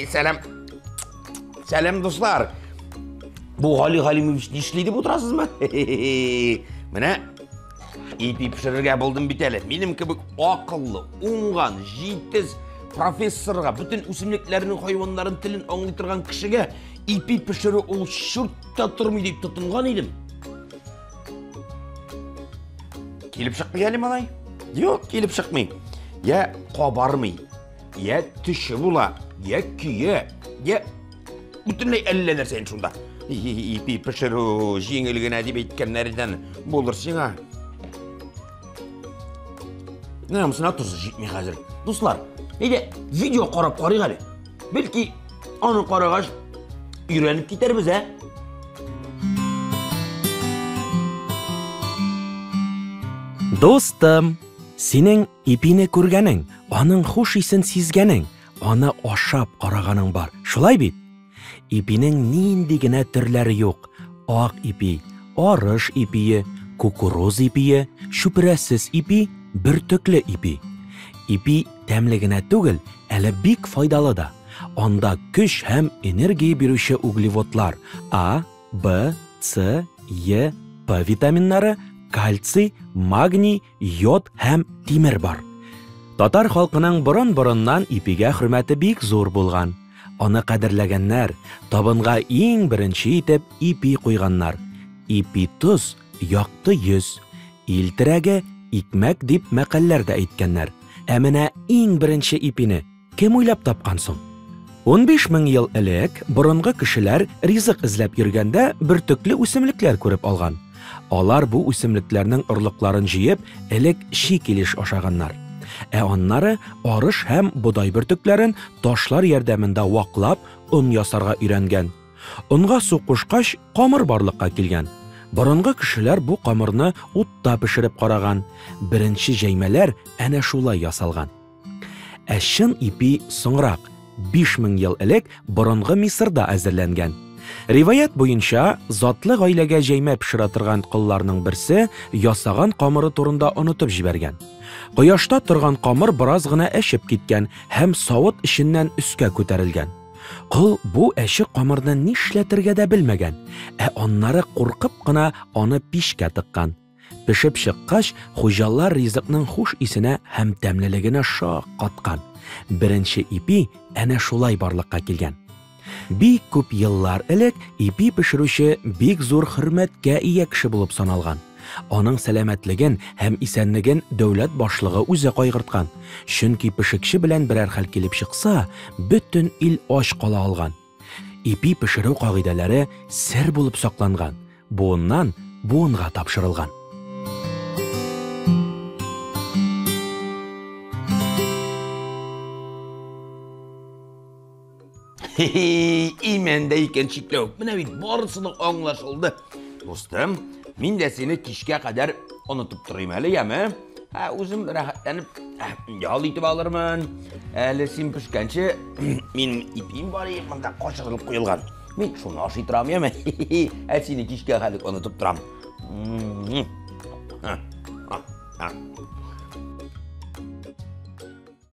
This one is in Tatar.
Selam. Selam dostlar. Bu Hali Halimoviç dişliydi bu turasız mı? Mine ipi pişirirge buldum biteli. Benim gibi akıllı, ungan, jitiz professorga, bütün üsimliklerinin, hayvanların tilin anlatırgan kişiге ipi pişiri ol şurtta turmayı deyip tutungan idim. Kelip çıkmay gelim alay? Yok, kelip çıkmayın. Ya kabarmay, ya tüşü bula, ya küye, ya bütünley ellenir sen şunda. İpi pişiri jengilgine deyip etkenlerden bulursun ha. Ne mısın atırsın jitmey hazır. Dostlar, neyde video qarab qarayıq hali. Belki onu qaragaş öğrenip giderimiz ha. Dostum, senin ipini көргәнең, аның хуш исен сизгәнең, аны ашап караганың бар. Шулай бит? Ипинең нинди генә төрләре юк. Ак ипи, арыш ипие, кукуруз ипие, шүпрәсез ипи, бөртөкле ипи. Ипи тәмле генә түгел, әле бик файдалы да. Анда көч һәм энергия бирүче углеводлар А, Б, С, Е, П витаминнары, кальций, магний, йод һәм тимер бар. Татар халкының борын-борыннан ипигә хөрмәте бик зур булган. Аны кадерләгәннәр, табынга иң беренче итеп ипи куйганнар. Ипи туз, якты йөз, ил терәге, икмәк дип мәкалләрдә әйткәннәр. Ә менә иң беренче ипине кем уйлап тапкан соң? 15 мең ел элек борынгы кешеләр ризык эзләп йөргәндә бөртөкле үсемлекләр күреп алган. Алар бу үсемлекләрнең орлыкларын җыеп, элек ши килеш ашаганнар. Ә аннары арыш һәм бодай бөртөкләрен ташлар ярдәмендә ваклап, он ясарга өйрәнгән. Онга су кушкач, камыр барлыкка килгән. Борынгы кешеләр бу камырны утта пешереп караган. Беренче җәймәләр әнә шулай ясалган. Ә чын ипи соңрак 5000 ел элек борынгы Мисырда әзерләнгән. Риваят буенча, затлы гаиләгә җәймә пешерә торган кылларның берсе ясаган камыры турында онытып җибәргән. Кояшта торган камыр бераз гына әшеп киткән һәм савыт эченнән өскә күтәрелгән. Кыл бу әше камырны нишләтергә дә белмәгән, ә аннары куркып кына аны пишкә тыккан. Пешеп чыккач, хуҗалар ризыкның хуш исенә һәм тәмлелегенә шак каткан. Беренче ипи әнә шулай барлыкка килгән. Бик күп еллар элек ипи пешерүче бик зур хөрмәткә ия кеше булып саналган. Аның сәламәтлеген һәм исәнлеген дәүләт башлыгы үзе кайгырткан. Чөнки пешекче белән берәр хәл килеп чыкса, бөтен ил ач кала алган. Ипи пешерү кагыйдәләре сер булып сакланган. Буыннан буынга тапшырылган. İmende iken çikleu. Mine bit barısını anlaşıldı. Dostum, min de seni kişke kadar unutup durayım hele yeme. Ha, uzun rahatlanıp yal itip alırman. Hele sin pişkençe min ipim var ya, bana koşarılıp koyulgan. Min şunu aşıytıram yeme. Ha, seni kişke kadar unutup duram.